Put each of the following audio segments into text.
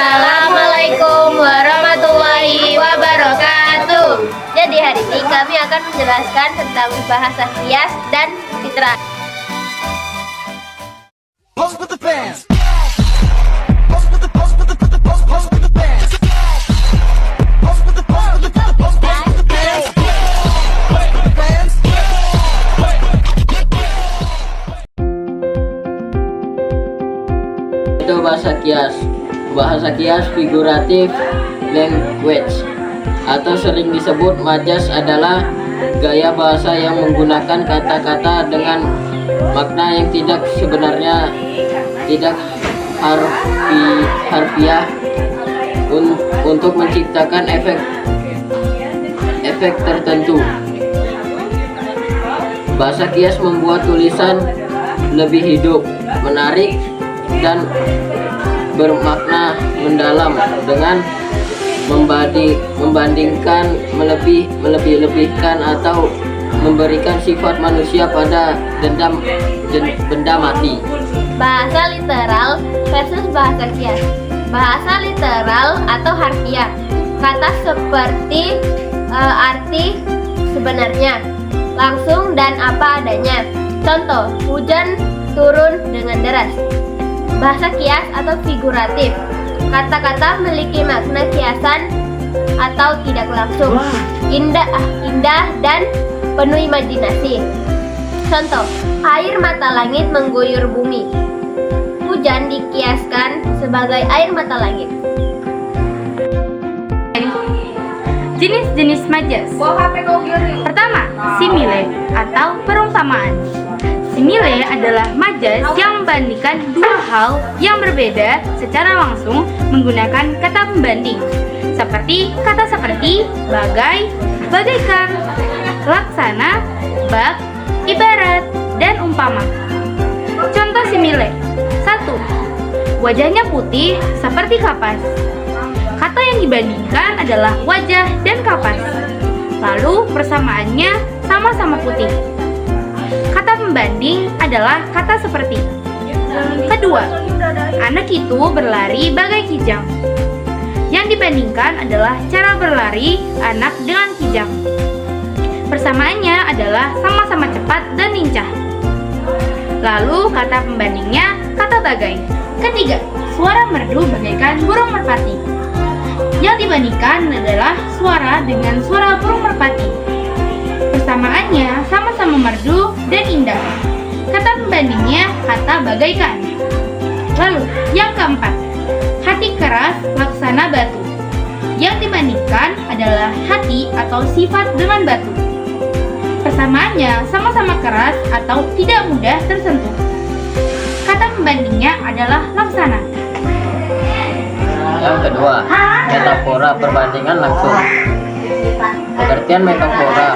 Assalamualaikum warahmatullahi wabarakatuh. Jadi hari ini kami akan menjelaskan tentang bahasa kias dan fitrah. Itu bahasa kias. Bahasa kias figuratif language atau sering disebut majas adalah gaya bahasa yang menggunakan kata-kata dengan makna yang tidak sebenarnya, tidak harfiah untuk menciptakan efek tertentu. Bahasa kias membuat tulisan lebih hidup, menarik, dan bermakna mendalam dengan membandingkan, melebih-lebihkan atau memberikan sifat manusia pada benda mati. Bahasa literal versus bahasa kias. Bahasa literal atau harfiah, kata seperti arti sebenarnya, langsung dan apa adanya. Contoh, hujan turun dengan deras. Bahasa kias atau figuratif, kata-kata memiliki makna kiasan atau tidak langsung, indah dan penuh imajinasi. Contoh, air mata langit mengguyur bumi. Hujan dikiaskan sebagai air mata langit. Jenis-jenis majas. Pertama, simile atau perumpamaan. Simile adalah majas yang membandingkan dua hal yang berbeda secara langsung menggunakan kata pembanding, seperti kata seperti, bagai, bagaikan, laksana, bak, ibarat, dan umpama. Contoh simile. 1. Wajahnya putih seperti kapas. Kata yang dibandingkan adalah wajah dan kapas. Lalu persamaannya sama-sama putih. Kata pembanding adalah kata seperti. Kedua, anak itu berlari bagai kijang. Yang dibandingkan adalah cara berlari anak dengan kijang. Persamaannya adalah sama-sama cepat dan lincah. Lalu kata pembandingnya kata bagai. Ketiga, suara merdu bagaikan burung merpati. Yang dibandingkan adalah suara dengan suara burung merpati. Persamaannya sama-sama merdu dan indah. Kata pembandingnya kata bagaikan. Lalu yang keempat, hati keras laksana batu. Yang dibandingkan adalah hati atau sifat dengan batu. Persamaannya sama-sama keras atau tidak mudah tersentuh. Kata pembandingnya adalah laksana. Yang kedua, metafora perbandingan langsung. Pengertian metafora.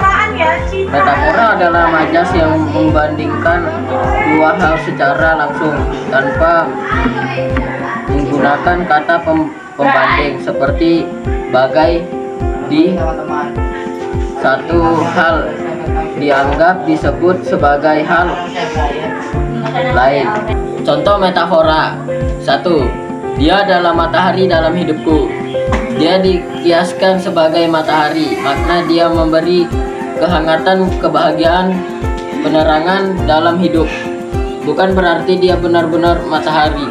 Metafora adalah majas yang membandingkan dua hal secara langsung tanpa menggunakan kata pembanding, seperti bagai di satu hal dianggap disebut sebagai hal lain. Contoh metafora. 1. Dia adalah matahari dalam hidupku. Dia dikiaskan sebagai matahari, makna dia memberi kehangatan, kebahagiaan, penerangan dalam hidup. Bukan berarti dia benar-benar matahari.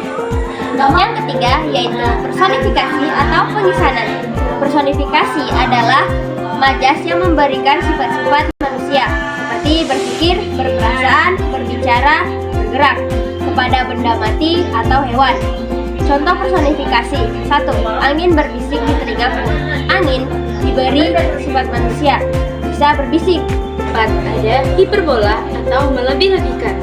Yang ketiga yaitu personifikasi atau pengisanan. Personifikasi adalah majas yang memberikan sifat-sifat manusia seperti berpikir, berperasaan, berbicara, bergerak kepada benda mati atau hewan. Contoh personifikasi. 1. Angin berbisik di telingaku. Angin diberi sifat manusia, bisa berbisik. 4. Ada hiperbola atau melebih-lebihkan.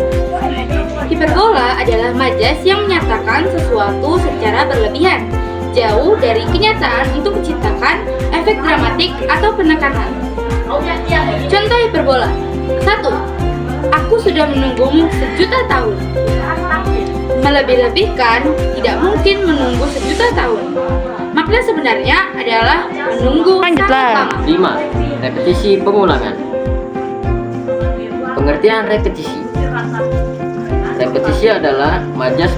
Hiperbola adalah majas yang menyatakan sesuatu secara berlebihan, jauh dari kenyataan untuk menciptakan efek dramatik atau penekanan. Contoh hiperbola. 1. Aku sudah menunggumu sejuta tahun. Melebih-lebihkan, tidak mungkin menunggu sejuta tahun. Makna sebenarnya adalah menunggu sangat lama. 5. Repetisi pengulangan. Pengertian repetisi. Repetisi adalah majas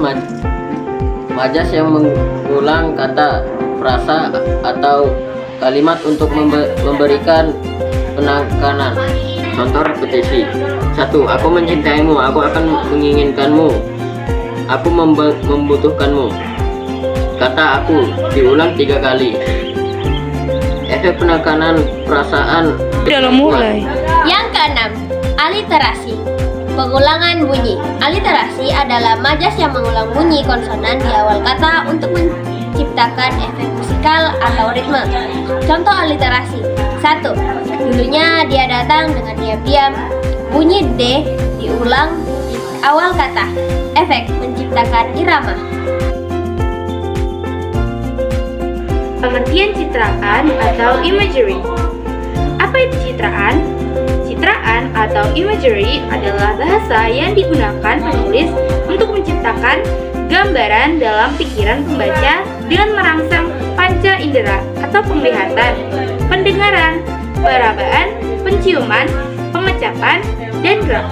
Majas yang mengulang kata, frasa, atau kalimat untuk memberikan penekanan. Contoh repetisi. 1. Aku mencintaimu, aku akan menginginkanmu, aku membutuhkanmu. Kata aku diulang 3 kali. Efek penekanan perasaan. Dalam mulai. Yang keenam, aliterasi. Pengulangan bunyi. Aliterasi adalah majas yang mengulang bunyi konsonan di awal kata untuk menciptakan efek musikal atau ritme. Contoh aliterasi. 1. Dulunya dia datang dengan diam-diam. Bunyi D diulang di awal kata. Efek menciptakan irama. Pengertian citraan atau imagery. Apa itu citraan? Citraan atau imagery adalah bahasa yang digunakan penulis untuk menciptakan gambaran dalam pikiran pembaca dengan merangsang panca indera atau penglihatan, pendengaran, perabaan, penciuman, pengecapan, dan gerak.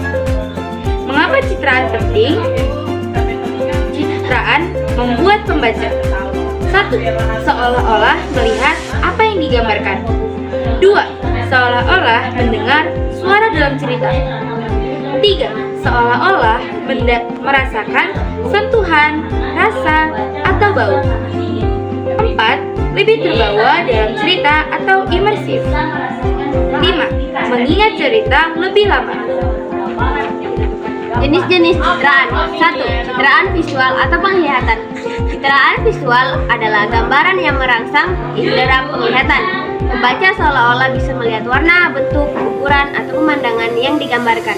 Mengapa citraan penting? Citraan membuat pembaca 1. Seolah-olah melihat apa yang digambarkan. 2. Seolah-olah mendengar suara dalam cerita. 3. Seolah-olah merasakan sentuhan, rasa, atau bau. 4. Lebih terbawa dalam cerita atau imersif. 5. Mengingat cerita lebih lama. Jenis-jenis citraan. 1. Citraan visual atau penglihatan. Citraan visual adalah gambaran yang merangsang indera penglihatan. Pembaca seolah-olah bisa melihat warna, bentuk, ukuran, atau pemandangan yang digambarkan.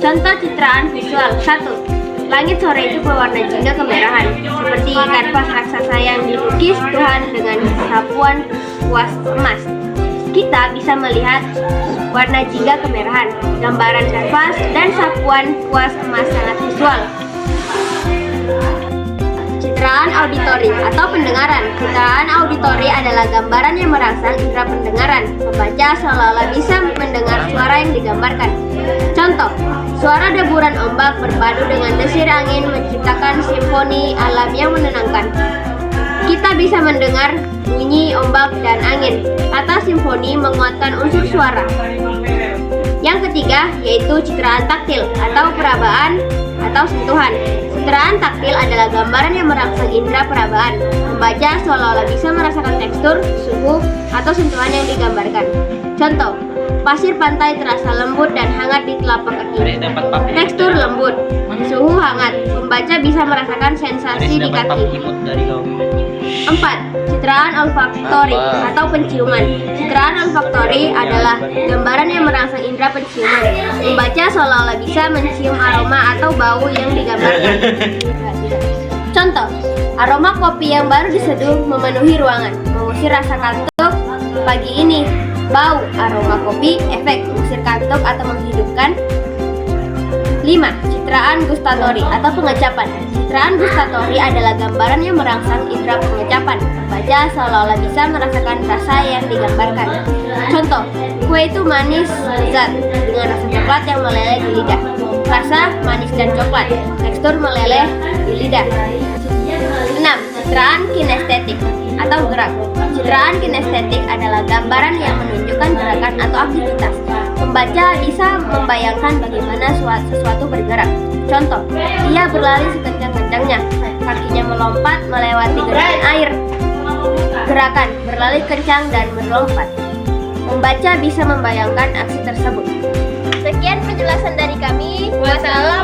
Contoh citraan visual. 1. Langit sore itu berwarna jingga kemerahan, seperti kanvas raksasa yang dilukis Tuhan dengan sapuan kuas emas. Kita bisa melihat warna jingga kemerahan, gambaran kanvas, dan sapuan kuas emas sangat visual. Citraan auditori atau pendengaran. Citraan auditori adalah gambaran yang merangsang indera pendengaran. Pembaca seolah-olah bisa mendengar suara yang digambarkan. Contoh, suara deburan ombak berpadu dengan desir angin menciptakan simfoni alam yang menenangkan. Kita bisa mendengar bunyi ombak dan angin. Kata simfoni menguatkan unsur suara. Yang ketiga yaitu citraan taktil atau perabaan atau sentuhan. Citraan taktil adalah gambaran yang merangsang indera perabaan. Pembaca seolah-olah bisa merasakan tekstur, suhu, atau sentuhan yang digambarkan. Contoh, pasir pantai terasa lembut dan hangat di telapak kaki. Tekstur lembut, suhu hangat. Pembaca bisa merasakan sensasi di kaki. 4. Citraan olfaktori atau penciuman. Citraan olfaktori adalah gambaran yang merangsang indera penciuman. Pembaca seolah-olah bisa mencium aroma atau bau yang digambarkan. Contoh, aroma kopi yang baru diseduh memenuhi ruangan, mengusir rasa kantuk pagi ini. Bau aroma kopi, efek mengusir kantuk atau menghidupkan. 5. Citraan gustatori atau pengecapan. Citraan gustatori adalah gambaran yang merangsang indera pengecapan. Pembaca seolah-olah bisa merasakan rasa yang digambarkan. Contoh, kue itu manis lezat dengan rasa coklat yang meleleh di lidah. Rasa manis dan coklat, tekstur meleleh di lidah. 6. Citraan kinestetik atau gerak. Citraan kinestetik adalah gambaran yang menunjukkan gerakan atau aktivitas. Pembaca bisa membayangkan bagaimana sesuatu bergerak. Contoh, dia berlari sekencang-kencangnya, kakinya melompat melewati genangan air. Gerakan berlari kencang dan melompat. Pembaca bisa membayangkan aksi tersebut. Sekian penjelasan dari kami. Wassalamualaikum